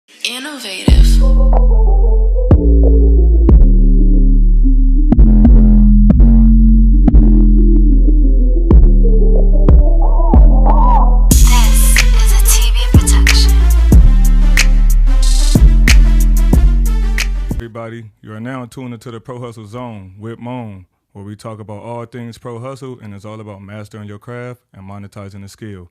Innovative. Everybody, you are now tuned into the Pro Hustle Zone with Moan, where we talk about all things pro hustle, and it's all about mastering your craft and monetizing the skill.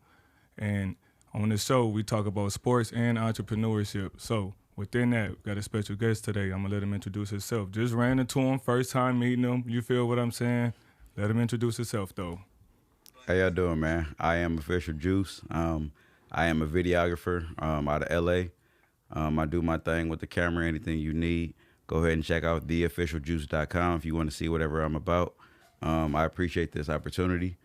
And on this show, we talk about sports and entrepreneurship. So within that, we got a special guest today. I'm gonna let him introduce himself. Just ran into him, first time meeting him. You feel what I'm saying? Let him introduce himself though. How y'all doing, man? I am Official Juice. I am a videographer out of LA. I do my thing with the camera, anything you need. Go ahead and check out theofficialjuice.com if you want to see whatever I'm about. I appreciate this opportunity.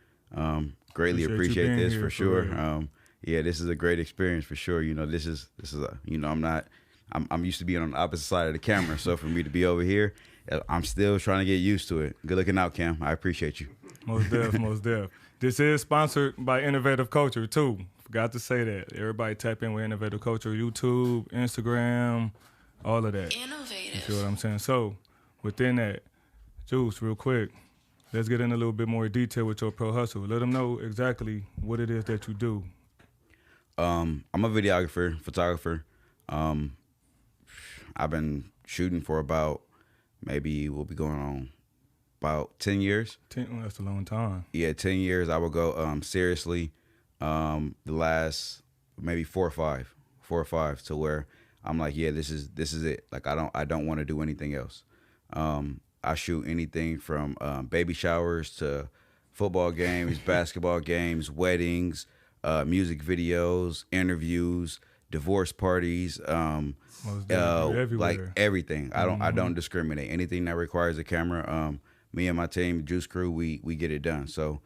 Greatly appreciate this for sure. Yeah, this is a great experience for sure. You know, this is a, you know, I'm used to being on the opposite side of the camera. So for me to be over here, I'm still trying to get used to it. Good looking out, Cam. I appreciate you. Most def, most def. This is sponsored by Innovative Culture too. Forgot to say that. Everybody tap in with Innovative Culture, YouTube, Instagram, all of that. Innovative. You feel what I'm saying? So within that, Juice, real quick, let's get in a little bit more detail with your pro hustle. Let them know exactly what it is that you do. I'm a videographer, photographer. I've been shooting for about, maybe we'll be going on about 10 years. 10, that's a long time. Yeah, 10 years. I would go seriously the last maybe 4 or 5 to where I'm like, yeah, this is it. Like I don't want to do anything else. I shoot anything from baby showers to football games, basketball games, weddings, music videos, interviews, divorce parties, like everything. I don't discriminate. Anything that requires a camera, me and my team, Juice Crew, we get it done. So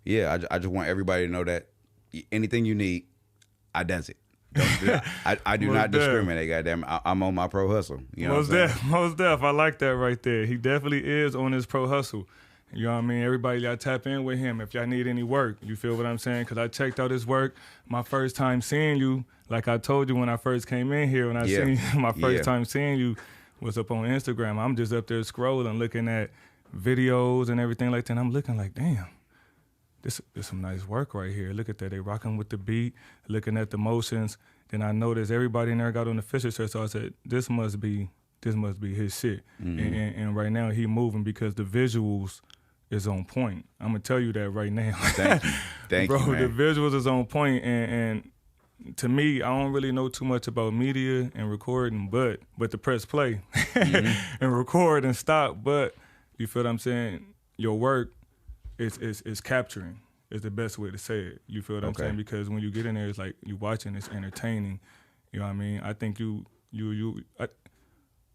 yeah, I just want everybody to know that anything you need, I does it. I do not discriminate, goddamn. I'm on my pro hustle. You know Most def. I like that right there. He definitely is on his pro hustle. You know what I mean? Everybody got to tap in with him if y'all need any work. You feel what I'm saying? Because I checked out his work. My first time seeing you, like I told you when I first came in here, when I seen you, my first time seeing you was up on Instagram. I'm just up there scrolling, looking at videos and everything like that. And I'm looking like, damn. This is some nice work right here. Look at that. They rocking with the beat, looking at the motions. Then I noticed everybody in there got on the Fisher shirt, so I said, this must be his shit. And right now he moving because the visuals is on point. I'm gonna tell you that right now. Thank you. Thank Bro, you, man. The visuals is on point, and to me, I don't really know too much about media and recording, but to press play and record and stop. But you feel what I'm saying? Your work is capturing is the best way to say it. You feel what I'm saying? Because when you get in there, it's like you watching, it's entertaining. You know what I mean? I think you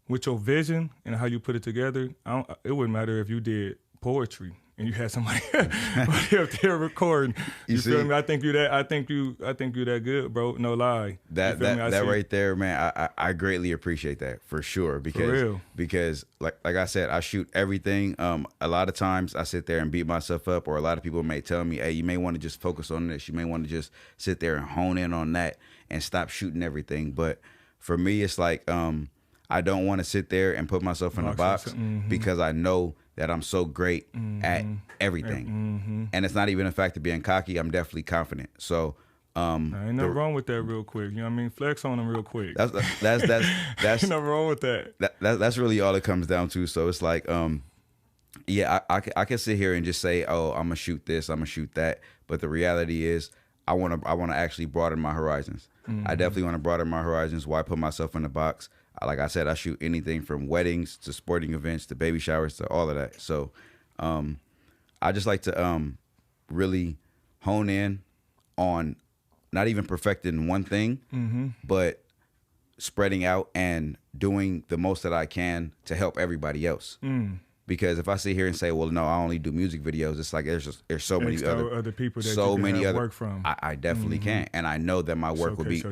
with your vision and how you put it together, it wouldn't matter if you did poetry and you had somebody up there recording. You feel me? I think you that good, bro. No lie. That right there, man. I greatly appreciate that for sure. Because like I said, I shoot everything. A lot of times I sit there and beat myself up, or a lot of people may tell me, hey, you may want to just focus on this. You may want to just sit there and hone in on that and stop shooting everything. But for me, it's like I don't want to sit there and put myself in a box because I know that I'm so great at everything. And it's not even a fact of being cocky. I'm definitely confident. So ain't nothing wrong with that real quick. You know what I mean? Flex on them real quick. That's ain't nothing wrong with that. That's really all it comes down to. So it's like, yeah, I can sit here and just say, oh, I'm gonna shoot this, I'm gonna shoot that. But the reality is I wanna actually broaden my horizons. I definitely want to broaden my horizons. Why put myself in a box? Like I said, I shoot anything from weddings to sporting events to baby showers to all of that. So I just like to really hone in on not even perfecting one thing, but spreading out and doing the most that I can to help everybody else. Because if I sit here and say, well, no, I only do music videos, it's like there's so many other people that you can have work from. I definitely can. And I know that my work would be,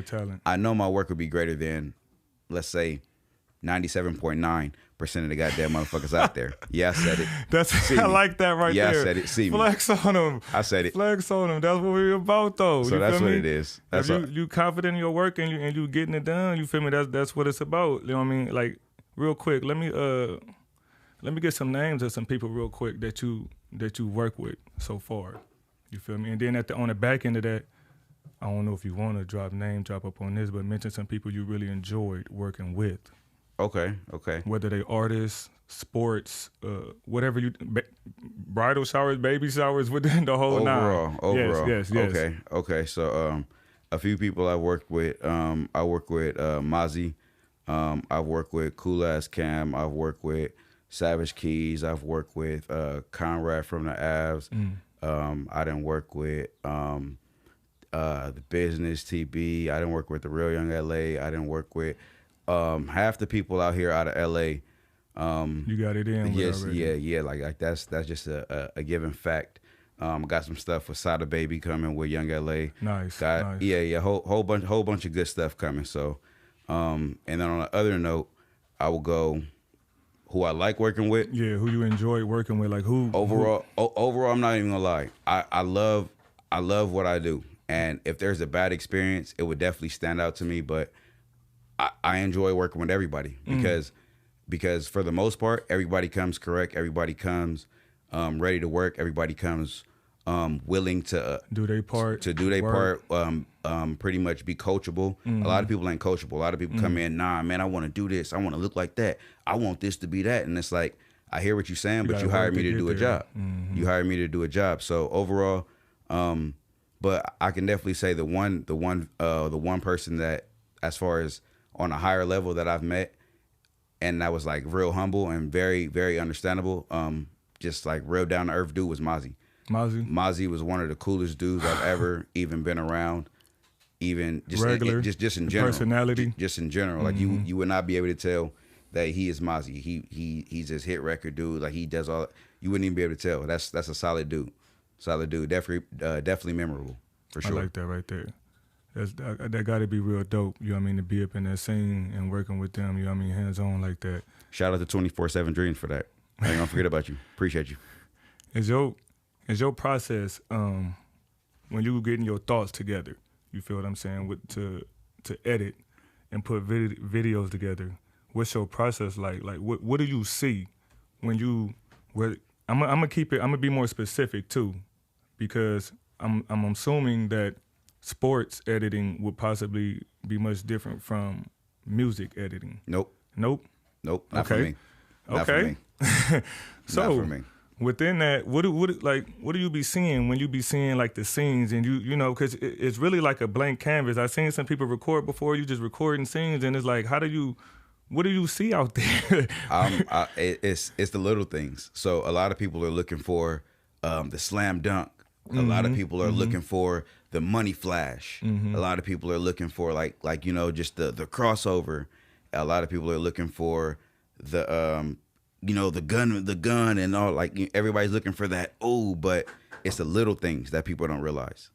I know my work would be greater than, let's say, 97.9, of the goddamn motherfuckers out there. Yeah, I said it. I like that right there. Yeah, I said it. See me. Flex on them. I said it. Flex on them. That's what we're about, though. So you that's feel what me? it is. If you confident in your work and you getting it done, you feel me? That's what it's about. You know what I mean? Like, real quick, let me get some names of some people real quick that you work with so far. You feel me? And then on the back end of that, I don't know if you want to drop up on this, but mention some people you really enjoyed working with. Okay. Whether they artists, sports, whatever bridal showers, baby showers, within the whole nine. Overall. Yes. Okay. So a few people I worked with. I work with Mozzy. I've worked with Cool Ass Cam. I've worked with Savage Keys. I've worked with Conrad from the Avs. I didn't work with the Business TB. I didn't work with the Real Young LA. I didn't work with half the people out here out of LA. You got it in. Yes, yeah. Like that's just a given fact. Got some stuff with Sada Baby coming with Young LA. Nice. Yeah. Whole bunch of good stuff coming. So, and then on the other note, I will go who I like working with. Yeah, who you enjoy working with, like who. Overall, I'm not even gonna lie. I love what I do, and if there's a bad experience, it would definitely stand out to me. But I enjoy working with everybody because for the most part, everybody comes correct. Everybody comes ready to work. Everybody comes willing to do their part. Pretty much be coachable. A lot of people ain't coachable. A lot of people come in, nah, man, I want to do this. I want to look like that. I want this to be that. And it's like, I hear what you're saying, but you hired me to do a job. You hired me to do a job. So overall, but I can definitely say the one person that, as far as on a higher level that I've met, and that was like real humble and very, very understandable, just like real down to earth dude, was Mozzy. Mozzy was one of the coolest dudes I've ever even been around. Even just regular, just in general, personality. Just in general, like you would not be able to tell that he is Mozzy. He's this hit record dude. Like he does all. You wouldn't even be able to tell. That's a solid dude. Definitely memorable for sure. I like that right there. That got to be real dope. You know what I mean? To be up in that scene and working with them. You know what I mean? Hands on like that. Shout out to 24/7 Dreams for that. I ain't gonna forget about you. Appreciate you. Is your process when you getting your thoughts together? You feel what I'm saying? To edit and put videos together. What's your process like? Like what do you see when you? I'm gonna be more specific too, because I'm assuming that sports editing would possibly be much different from music editing. Nope. Not For me. Not for me. So not for me. Within that, what do you be seeing when you be seeing like the scenes, and you know, because it's really like a blank canvas. I've seen some people record before, you just recording scenes, and it's like, what do you see out there? It's the little things. So a lot of people are looking for the slam dunk. A lot of people are looking for the money flash. A lot of people are looking for like you know, just the crossover. A lot of people are looking for the you know, the gun and all. Like everybody's looking for that. Oh, but it's the little things that people don't realize.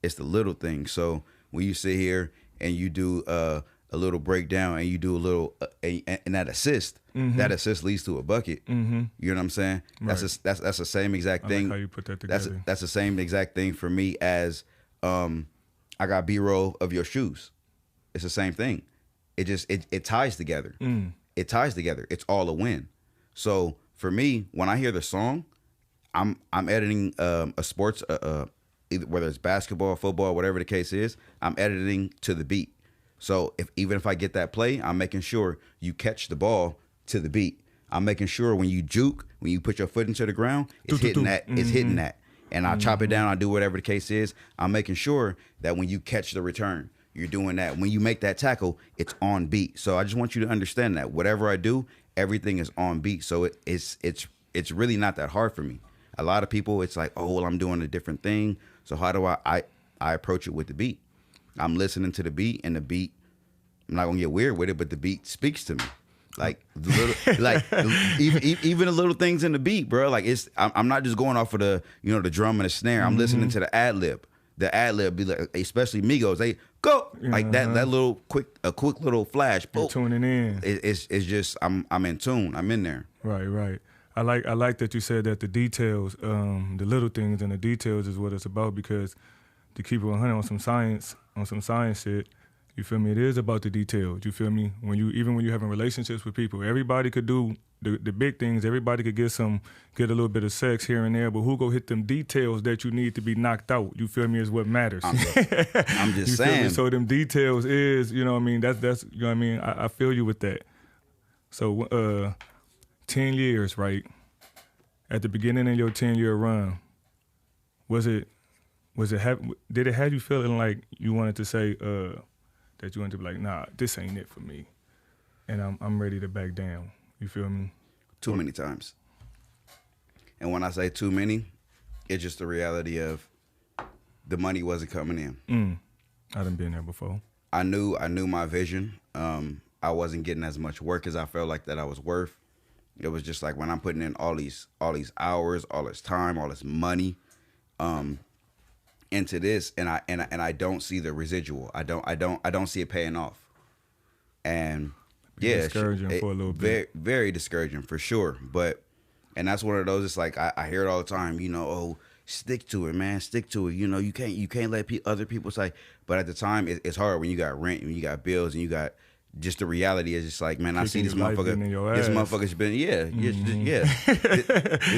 It's the little things. So when you sit here and you do a little breakdown and you do a little and that assist leads to a bucket. You know what I'm saying? Right. That's the same exact thing. I like how you put that together. That's the same exact thing for me as I got B-roll of your shoes. It's the same thing. It ties together. It ties together. It's all a win. So for me, when I hear the song, I'm editing a sports either, whether it's basketball, football, whatever the case is, I'm editing to the beat. So even if I get that play, I'm making sure you catch the ball to the beat. I'm making sure when you juke, when you put your foot into the ground, it's hitting that. It's hitting that. And I chop it down. I do whatever the case is. I'm making sure that when you catch the return, you're doing that. When you make that tackle, it's on beat. So I just want you to understand that whatever I do, everything is on beat. So it's really not that hard for me. A lot of people, it's like, oh, well, I'm doing a different thing. So how do I approach it with the beat? I'm listening to the beat, and the beat, I'm not gonna get weird with it, but the beat speaks to me. Like the little, like even the little things in the beat, bro. Like I'm not just going off of the, you know, the drum and the snare. I'm listening to the ad lib. The ad lib be like, especially Migos, they go. Like that little quick little flash. You're tuning in. It's just I'm in tune. I'm in there. Right. I like that you said that the details, the little things and the details is what it's about, because to keep it 100 on some science shit, you feel me? It is about the details. You feel me? Even when you having relationships with people, everybody could do the big things. Everybody could get a little bit of sex here and there, but who go hit them details that you need to be knocked out? You feel me? Is what matters. I'm just saying. So them details is, you know what I mean? That's you know what I mean? I feel you with that. So 10 years, right? At the beginning of your 10-year run, did it have you feeling like you wanted to say that you wanted to be like, nah, this ain't it for me, and I'm ready to back down? You feel me? Too many times. And when I say too many, it's just the reality of the money wasn't coming in. I done been there before. I knew my vision. I wasn't getting as much work as I felt like that I was worth. It was just like when I'm putting in all these hours, all this time, all this money into this, and I don't see the residual. I don't see it paying off. And yeah, discouraging for a little bit. Very, very discouraging for sure. And that's one of those. It's like I hear it all the time. You know, oh, stick to it, man, stick to it. You know, you can't let other people say. But at the time, it's hard when you got rent, when you got bills, and you got. Just the reality is just like, man, I see this motherfucker. This motherfucker's been, this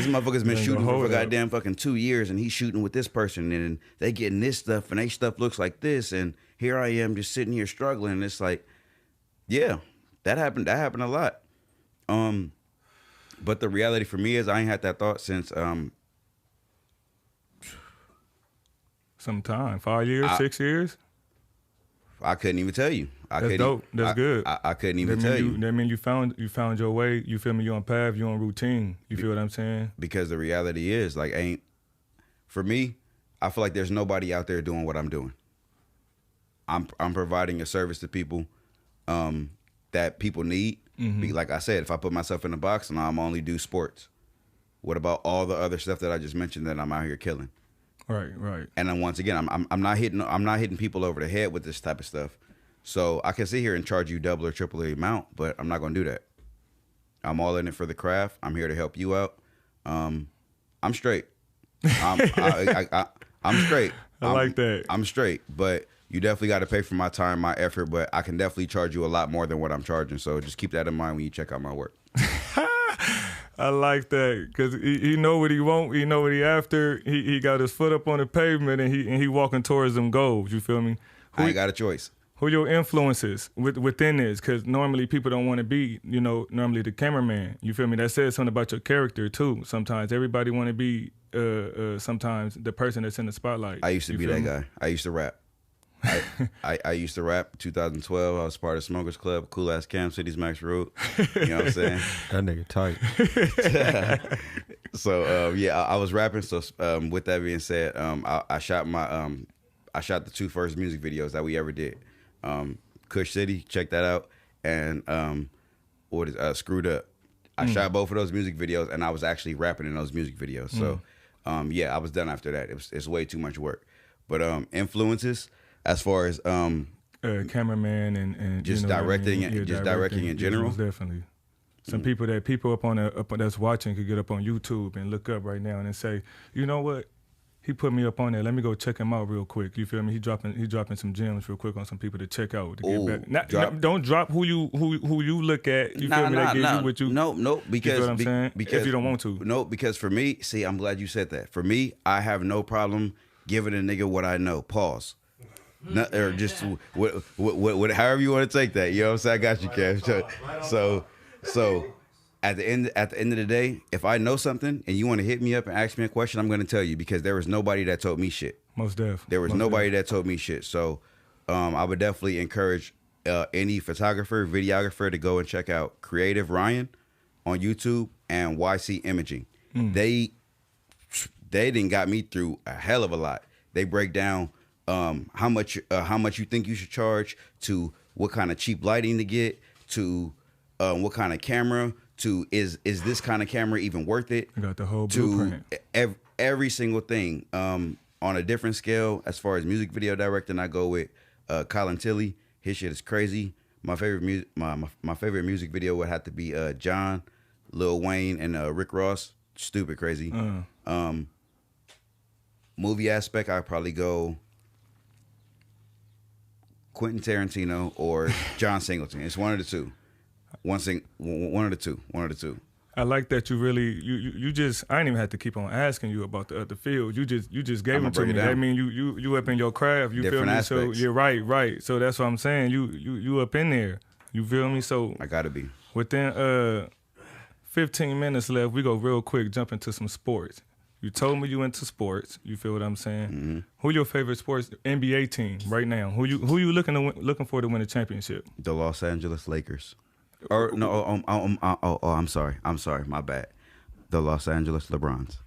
motherfucker's been shooting for goddamn fucking 2 years, and he's shooting with this person, and they getting this stuff, and they stuff looks like this, and here I am just sitting here struggling. And it's like, yeah, that happened. That happened a lot. But the reality for me is I ain't had that thought since some time, 5 years, 6 years. I couldn't even tell you. That's dope. That's good. I couldn't even tell you. That mean you found your way. You feel me? You on path. You on routine. You feel what I'm saying? Because the reality is, like, for me, I feel like there's nobody out there doing what I'm doing. I'm providing a service to people that people need. Like I said, if I put myself in a box and I'm only do sports, what about all the other stuff that I just mentioned that I'm out here killing? Right. And then once again, I'm not hitting people over the head with this type of stuff. So I can sit here and charge you double or triple the amount, but I'm not gonna do that. I'm all in it for the craft. I'm here to help you out. I'm straight. I'm straight. I like that. I'm straight, but you definitely got to pay for my time, my effort. But I can definitely charge you a lot more than what I'm charging. So just keep that in mind when you check out my work. I like that, because he know what he want. He know what he after. He got his foot up on the pavement, and he walking towards them goals. You feel me? I ain't got a choice. Who your influences within this? Because normally people don't want to be, normally the cameraman. You feel me? That says something about your character too. Sometimes everybody want to be sometimes the person that's in the spotlight. I used to be that guy. I used to rap. I used to rap. 2012, I was part of Smokers Club, cool ass Cam City's Max Road. You know what I'm saying? That nigga tight. So I was rapping. So with that being said, I shot the 2 first music videos that we ever did. Kush City, check that out, and Screwed Up. I shot both of those music videos, and I was actually rapping in those music videos. So I was done after that. It's way too much work. But influences as far as cameraman and just directing in general. Definitely. Some people up on that's watching could get up on YouTube and look up right now and say, you know what? He put me up on there. Let me go check him out real quick. You feel me? He dropping some gems real quick on some people to check out. To get back. Don't drop who you look at. You feel me? That gives you what you. No, because you know what I'm saying? Because if you don't want to. No, because for me, see, I'm glad you said that. For me, I have no problem giving a nigga what I know. Pause. Not, or just what however you want to take that. You know what I'm saying? I got you, Kev. So at the end of the day, if I know something and you want to hit me up and ask me a question, I'm going to tell you, because there was nobody that told me shit. Most definitely. There was nobody that told me shit. So I would definitely encourage any photographer, videographer to go and check out Creative Ryan on YouTube and YC Imaging. They didn't got me through a hell of a lot. They break down how much you think you should charge, to what kind of cheap lighting to get, to what kind of camera, to is this kind of camera even worth it? You got the whole blueprint. Every single thing on a different scale. As far as music video directing, I go with Colin Tilley. His shit is crazy. My favorite music, my favorite music video would have to be John, Lil Wayne, and Rick Ross. Stupid crazy. Movie aspect, I'd probably go Quentin Tarantino or John Singleton. It's one of the two. One of the two. I like that you really you just I didn't even have to keep on asking you about the other field. You just gave them to me. I mean you up in your craft. You Different feel me? aspects. So you're right. So that's what I'm saying. You up in there. You feel me? So I gotta be. Within 15 minutes left, we go real quick, jump into some sports. You told me you into sports. You feel what I'm saying? Mm-hmm. Who your favorite sports NBA team right now? Who you looking for to win a championship? The Los Angeles Lakers. Or no, I'm sorry, my bad. The Los Angeles LeBrons.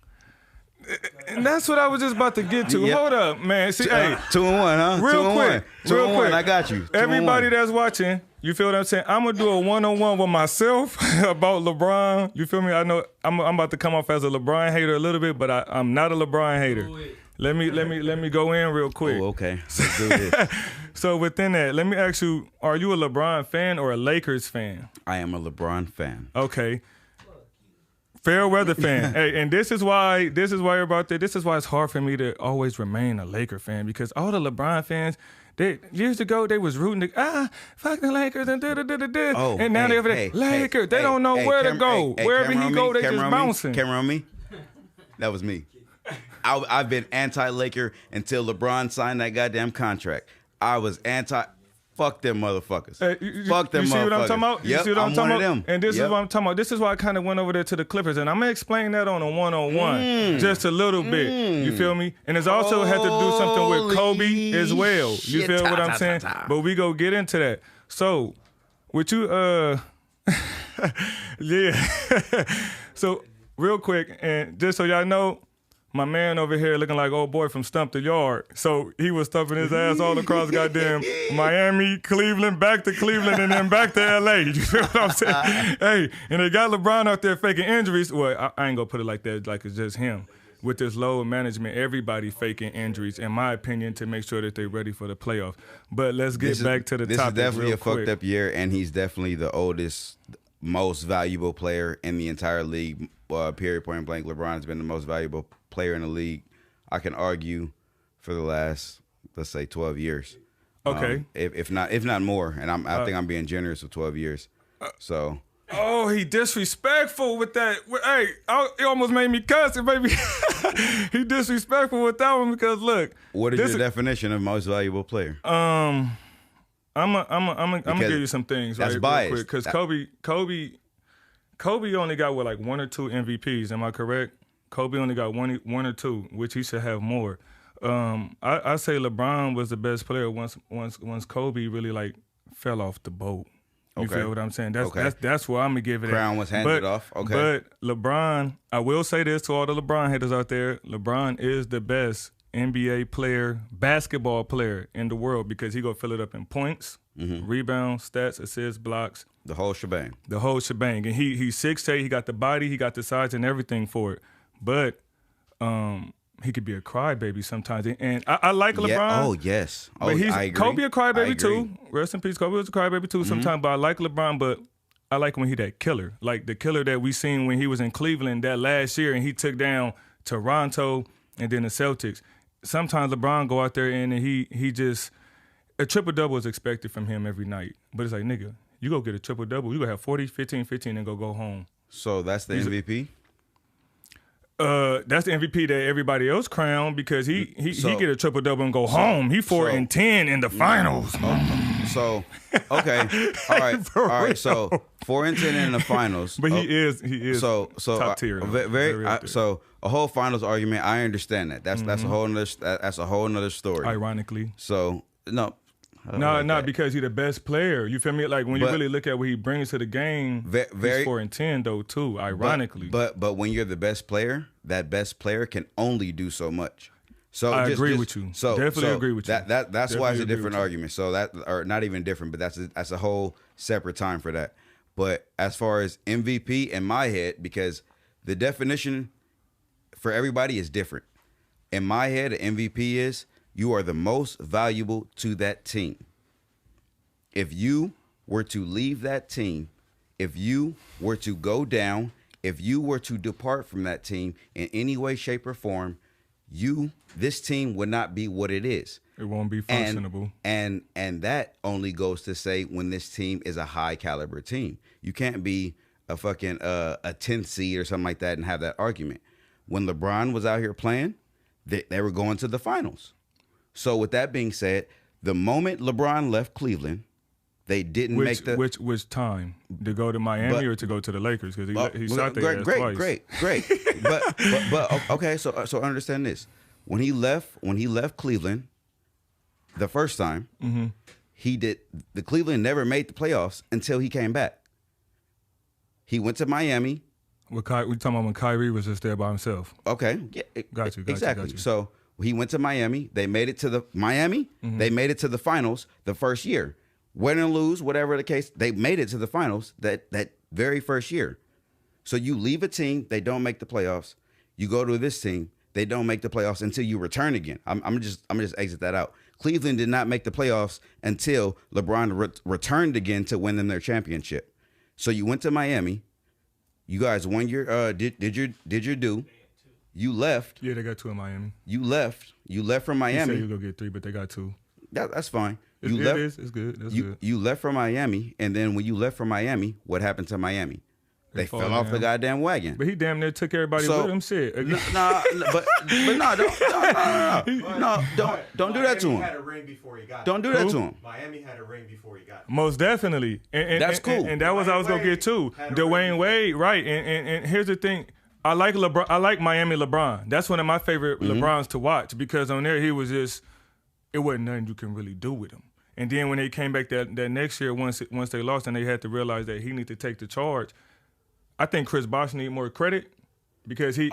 And that's what I was just about to get to. Yep. Hold up, man. See, hey, 2-1, huh? real quick. 2-1. I got you. 2-1. Everybody that's watching, you feel what I'm saying? I'm gonna do a one-on-one with myself about LeBron. You feel me? I know I'm about to come off as a LeBron hater a little bit, but I'm not a LeBron hater. Let me go in real quick. Oh, okay. Let's do this. So within that, let me ask you: are you a LeBron fan or a Lakers fan? I am a LeBron fan. Okay. Fair weather fan. Hey, and this is why everybody there. This is why it's hard for me to always remain a Laker fan, because all the LeBron fans, years ago they was rooting fuck the Lakers and Oh, and now they're Lakers. They don't know where to go. Wherever he go, they just bouncing. Camera on me. That was me. I've been anti-Laker until LeBron signed that goddamn contract. I was anti. Fuck them motherfuckers. Fuck them motherfuckers. You see what I'm talking about? Yep, You see what I'm talking about? Them. And this is what I'm talking about. This is why I kind of went over there to the Clippers, and I'm gonna explain that on a one-on-one, just a little bit. You feel me? And it's also had to do something with Kobe as well. You feel what I'm saying? But we go get into that. So, with you, yeah. So real quick, and just so y'all know, my man over here looking like old boy from Stump the Yard. So he was stuffing his ass all across goddamn Miami, Cleveland, back to Cleveland, and then back to LA. You feel what I'm saying? Hey, and they got LeBron out there faking injuries. Well, I ain't gonna put it like that, like it's just him. With this low management, everybody faking injuries, in my opinion, to make sure that they're ready for the playoffs. But let's get back to the topic. This is definitely real a quick. fucked up year, and he's definitely the oldest, most valuable player in the entire league. Period, point blank. LeBron's been the most valuable player in the league, I can argue, for the last, let's say, 12 years. Okay. If not more, and I think I'm being generous with 12 years. So. Oh, he disrespectful with that. Hey, it almost made me cuss it, baby. He disrespectful with that one because look. What is your definition of most valuable player? I'm gonna give you some things. That's right, biased. Because Kobe only got like 1 or 2 MVPs. Am I correct? Kobe only got one or two, which he should have more. I say LeBron was the best player once Kobe really like fell off the boat. You feel what I'm saying? That's where I'm gonna give it. Crown was handed off. Okay. But LeBron, I will say this to all the LeBron haters out there: LeBron is the best NBA player, basketball player in the world, because he gonna fill it up in points, rebounds, stats, assists, blocks. The whole shebang. And he's 6'8", he got the body, he got the size and everything for it. But he could be a crybaby sometimes. And I like LeBron. Yeah. Oh, yes. Oh, I agree. Kobe a crybaby too. Rest in peace. Kobe was a crybaby too sometimes. But I like LeBron, but I like when he that killer. Like the killer that we seen when he was in Cleveland that last year and he took down Toronto and then the Celtics. Sometimes LeBron go out there and he just, a triple-double is expected from him every night. But it's like, nigga, you go get a triple-double, you go have 40, 15, 15 and go home. So that's the MVP? That's the MVP that everybody else crowned because he get a triple-double and go home. He 4-10 in the finals. So, okay. All right. So 4-10 in the finals. But he is so top tier. So a whole finals argument, I understand that. That's a whole nother story. Ironically. So no, because he's the best player. You feel me? Like when you really look at what he brings to the game, he's 4-10 though too. Ironically, but when you're the best player, that best player can only do so much. So I agree with you. So definitely agree with you. That's why it's a different argument. So that, or not even different, but that's a whole separate time for that. But as far as MVP in my head, because the definition for everybody is different. In my head, an MVP is you are the most valuable to that team. If you were to leave that team, if you were to go down, if you were to depart from that team in any way, shape, or form, this team would not be what it is. It won't be functionable. And that only goes to say when this team is a high caliber team. You can't be a fucking a 10th seed or something like that and have that argument. When LeBron was out here playing, they were going to the finals. So with that being said, the moment LeBron left Cleveland, they didn't make the which time to go to Miami or to go to the Lakers, because he shot there twice. Great. but okay. So understand this: when he left Cleveland, the first time, the Cleveland never made the playoffs until he came back. He went to Miami. We talking about when Kyrie was just there by himself. Okay, yeah, got you. So he went to Miami. They made it to the They made it to the finals the first year. Win or lose, whatever the case, they made it to the finals that very first year. So you leave a team, they don't make the playoffs. You go to this team, they don't make the playoffs until you return again. I'm just exit that out. Cleveland did not make the playoffs until LeBron returned again to win them their championship. So you went to Miami. You guys won your did your due. You left. Yeah, they got 2 in Miami. You left from Miami. You said you go get 3, but they got 2. That's fine. It's good. That's good. You left from Miami, and then when you left from Miami, what happened to Miami? They fell off the goddamn wagon. But he damn near took everybody with him. Shit. Don't do that to him. Had a ring before he got Don't do that to him. Miami had a ring before he got it. Most definitely. And that's cool. And that was I was gonna get too. Dwayne Wade, right? And here's the thing. I like LeBron. I like Miami LeBron. That's one of my favorite LeBrons to watch, because on there he was just, it wasn't nothing you can really do with him. And then when they came back that next year, once they lost, and they had to realize that he needed to take the charge. I think Chris Bosh need more credit, because a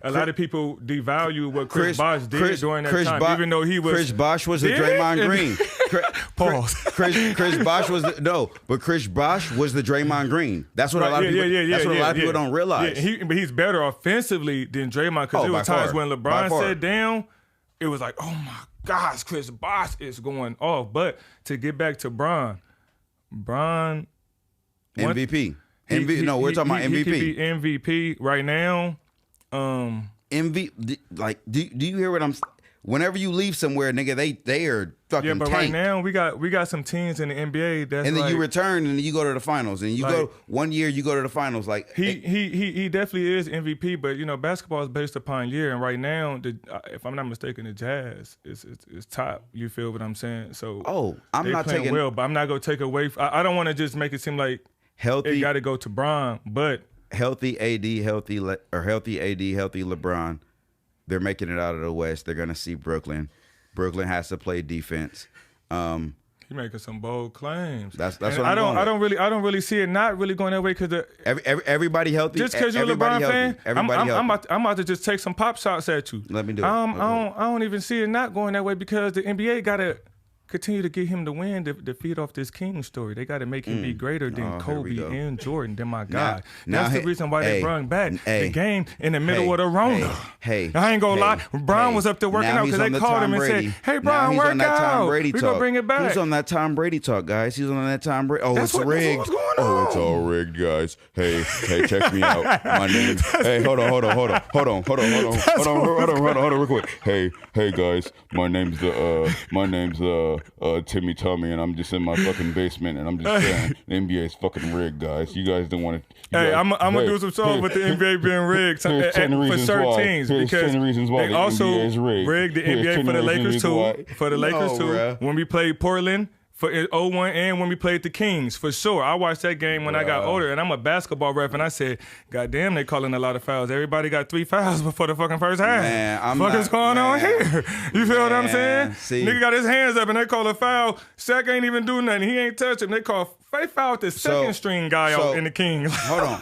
lot of people devalue what Chris Bosh did during that time, even though he was. Chris Bosh was the Draymond Green. Pause. Chris Bosh was but Chris Bosh was the Draymond Green. That's what a lot of people. That's what a lot of people don't realize. Yeah, but he's better offensively than Draymond, because there were times when LeBron sat down, it was like, oh my gosh, Chris Bosh is going off. But to get back to Bron MVP. We're talking about MVP. He could be MVP right now. Like, do you hear what I'm? Whenever you leave somewhere, nigga, they are fucking. Yeah, but tanked. right now we got some teams in the NBA that's, and then like, you return and you go to the finals, and you go 1 year, you go to the finals. Like he definitely is MVP, but basketball is based upon year, and right now, if I'm not mistaken, the Jazz is top. You feel what I'm saying? So I'm not playing taking well, but I'm not gonna take away. I don't want to just make it seem like healthy. It got to go to Bron, but healthy AD, healthy LeBron. They're making it out of the West. They're gonna see Brooklyn. Brooklyn has to play defense. He making some bold claims. That's what I don't really see it not really going that way, because everybody healthy. Just because you're a LeBron fan, I'm about to just take some pop shots at you. Let me do it. I don't even see it not going that way, because the NBA got to continue to get him the win to feed off this King story. They got to make him be greater than Kobe and Jordan. Then my God, that's the reason why they brought back the game in the middle of the Rona. I ain't gonna lie, Bron was up there working out, because they called him and said, "Hey, Bron, work out. We gonna bring it back." He's on that Tom Brady talk, guys. He's on that Tom Brady. It's rigged. It's all rigged, guys. Hey, check me out. My name. Hey, hold on, real quick. Hey, guys. My name's Timmy Tummy, and I'm just in my fucking basement, and I'm just saying, the NBA is fucking rigged, guys. You guys don't want to. Hey, I'm gonna do some songs with the NBA being rigged for certain teams, because they also rigged the NBA for the Lakers too. For the Lakers too. When we played Portland for 0-1, and when we played the Kings, for sure. I watched that game when I got older, and I'm a basketball ref, and I said, God damn, they calling a lot of fouls. Everybody got 3 fouls before the fucking first half. What is going on here? You feel what I'm saying? Nigga got his hands up, and they call a foul. Shaq ain't even do nothing. He ain't touch him. They fouled the second string guy out in the Kings. Hold on.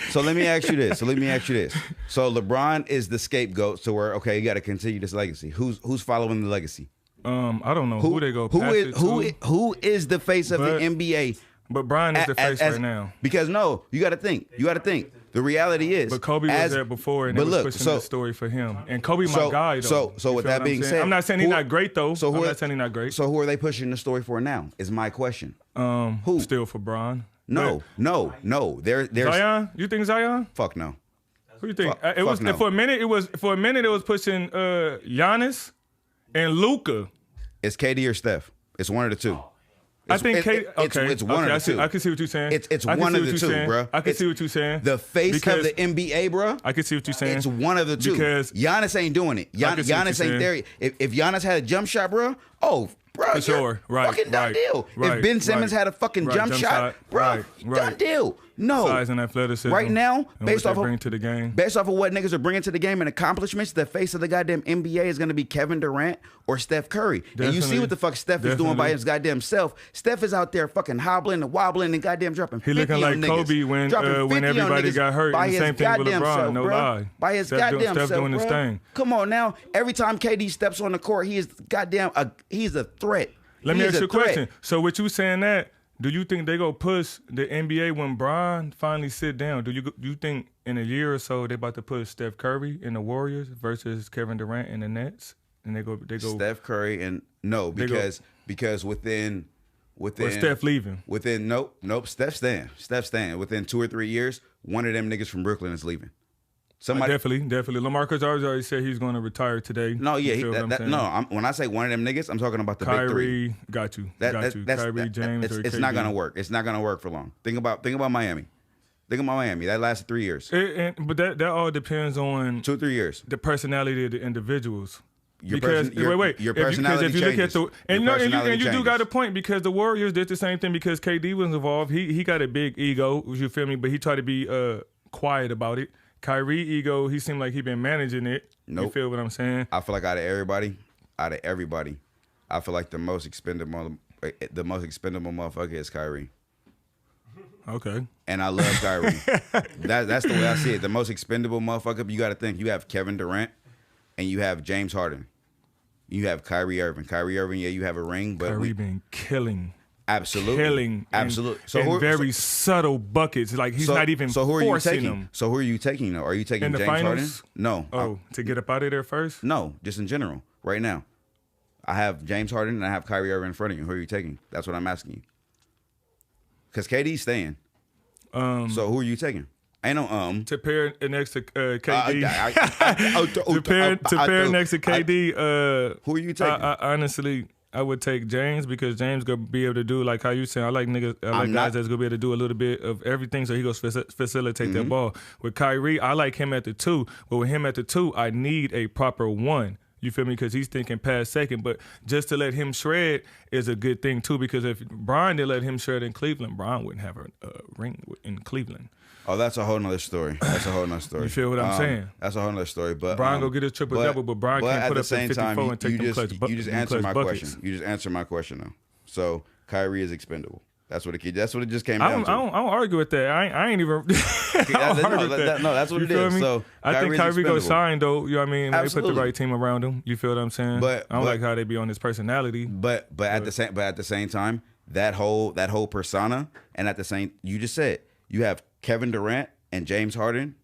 So let me ask you this. So LeBron is the scapegoat, so you got to continue this legacy. Who's following the legacy? I don't know who they go. Who is the face of the NBA? But Bron is the face right now. Because you got to think. The The reality is, but Kobe was there before, and they was pushing the story for him. And Kobe, my guy, though. So with that being said, I'm not saying he's not great though. So I'm not saying he's not great. So who are they pushing the story for now? Is my question. Who? Still for Bron? No. There's Zion. You think Zion? Fuck no. Who you think? It was no. For a minute. It was pushing Giannis and Luka. It's KD or Steph. It's one of the two. I think it's one of the two. I can see what you're saying. It's one of the two, bro. I can see what you're saying. The face of the NBA, bro. I can see what you're saying. It's one of the two. Because Giannis ain't doing it. Giannis ain't there. If Giannis had a jump shot, bro, bro, for sure, right? Fucking done deal. If Ben Simmons had a fucking jump shot, bro, done deal. No, size and athleticism. Right now, based off of what niggas are bringing to the game and accomplishments, the face of the goddamn NBA is going to be Kevin Durant or Steph Curry. And you see what the fuck Steph is doing by his goddamn self. Steph is out there fucking hobbling and wobbling and goddamn dropping 50 He looking like Kobe when everybody got hurt. And the same thing with LeBron, no lie. By his goddamn self, doing his thing. Come on now. Every time KD steps on the court, he is goddamn he's a threat. Let me ask you a question. So with you saying that, do you think they go push the NBA when Bron finally sit down? Do you think in a year or so they about to push Steph Curry in the Warriors versus Kevin Durant in the Nets? And they go Steph Curry and no, because within or Steph leaving. Nope, Steph's staying. Within 2 or 3 years, one of them niggas from Brooklyn is leaving. Definitely. LaMarcus already said he's going to retire today. No, yeah, when I say one of them niggas, I'm talking about the big three. Got you. Kyrie, James, it's not gonna work. It's not gonna work for long. Think about Miami. That lasted 3 years. But that all depends on 2 or 3 years. The personality of the individuals. Your personality if you changes. Look at you do got a point because the Warriors did the same thing because KD was involved. He got a big ego, you feel me? But he tried to be quiet about it. Kyrie ego, he seemed like he been managing it. Nope. You feel what I'm saying? I feel like out of everybody, I feel like the most expendable motherfucker is Kyrie. Okay. And I love Kyrie. That's the way I see it. The most expendable motherfucker, you got to think, you have Kevin Durant and you have James Harden. You have Kyrie Irving. Kyrie Irving, yeah, you have a ring, but Kyrie been killing. Absolutely. So very subtle buckets. Like he's not even forcing them. So who are you taking though? Are you taking James Harden? No. Oh, to get up out of there first? No, just in general. Right now. I have James Harden and I have Kyrie Irving in front of you. Who are you taking? That's what I'm asking you. Because KD's staying. So who are you taking? Ain't no to pair next to KD. to pair next to KD. Who are you taking? Honestly, I would take James because James gonna be able to do like how you saying. I like guys that's gonna be able to do a little bit of everything. So he goes facilitate that ball. With Kyrie, I like him at the 2, but with him at the 2, I need a proper 1. You feel me? Because he's thinking past second. But just to let him shred is a good thing too. Because if Brian didn't let him shred in Cleveland, Brian wouldn't have a ring in Cleveland. Oh, that's a whole nother story. You feel what I'm saying? That's a whole nother story. But Brian go get his triple-double, but Brian can't put up 54 and take them clutch buckets. You just answered my question. You just answered my question, though. So Kyrie is expendable. That's what it just came down to. I don't argue with that. I ain't even. No, that's what it is. So I think Kyrie go shine, though. You know what I mean? Absolutely. They put the right team around him. You feel what I'm saying? I don't like how they be on his personality. But at the same time, that whole persona, and at the same, you just said you have Kevin Durant and James Harden,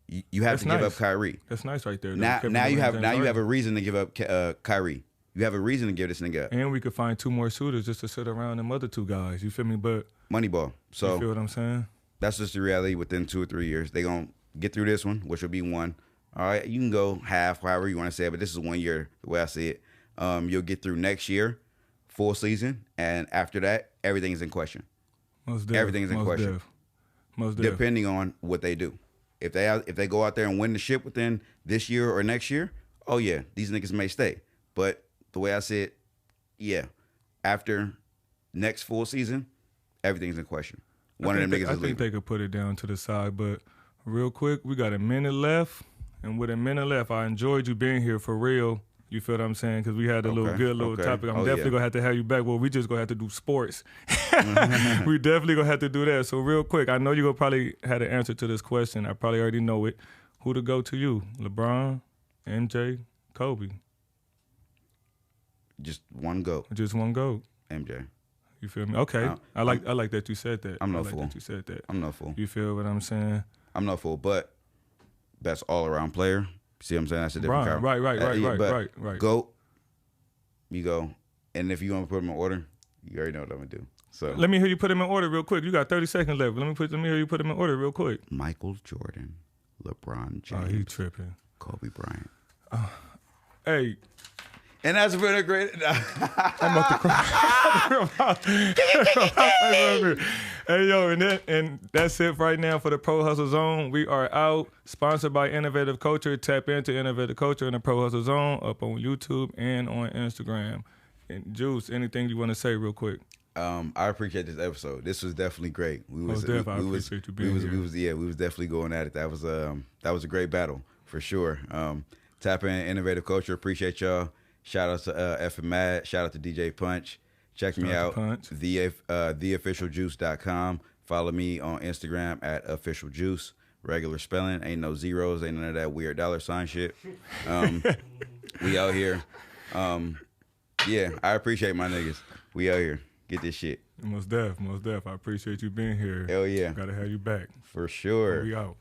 you have to give up Kyrie. That's nice right there. Now you have a reason to give up Kyrie. You have a reason to give this nigga up. And we could find 2 more shooters just to sit around them other 2 guys. You feel me? But Moneyball. So you feel what I'm saying? That's just the reality. Within 2 or 3 years, they gonna get through this one, which will be 1. All right, you can go half, however you want to say it, but this is 1 year the way I see it. You'll get through next year, full season, and after that, everything is in question. Everything is in question. Depending on what they do. If they go out there and win the ship within this year or next year, oh yeah, these niggas may stay. But the way I see it, yeah, after next full season, everything's in question. One of them niggas is leaving. I think they could put it down to the side, but real quick, we got a minute left, and with a minute left, I enjoyed you being here for real. You feel what I'm saying? Because we had a little topic. I'm definitely going to have to have you back. Well, we just going to have to do sports. We definitely going to have to do that. So real quick, I know you're going to probably have the answer to this question. I probably already know it. Who to go to you? LeBron, MJ, Kobe? Just one GOAT. Just one GOAT. MJ. You feel me? Okay. I like that you said that. I'm no I like fool. that you said that. I'm no fool. You feel what I'm saying? I'm no fool, but best all around player. See what I'm saying? That's a different kind. Right. GOAT, you go. And if you want to put them in order, you already know what I'm gonna do. So let me hear you put them in order real quick. You got 30 seconds left. Let me hear you put them in order real quick. Michael Jordan, LeBron James, Oh, he tripping. Kobe Bryant. Hey. And that's been a great. I'm about to cry. Hey, yo, and that's it right now for the Pro Hustle Zone. We are out. Sponsored by Innovative Culture. Tap into Innovative Culture in the Pro Hustle Zone up on YouTube and on Instagram. And Juice, anything you want to say real quick? I appreciate this episode. This was definitely great. I appreciate you being here. We was definitely going at it. That was a great battle for sure. Tap in Innovative Culture. Appreciate y'all. Shout out to F and Mad. Shout out to DJ Punch. Check me out. theofficialjuice.com. Follow me on Instagram at officialjuice. Regular spelling. Ain't no zeros. Ain't none of that weird $sign shit. We out here. Yeah, I appreciate my niggas. We out here. Get this shit. Most def. I appreciate you being here. Hell yeah. Gotta have you back. For sure. We out.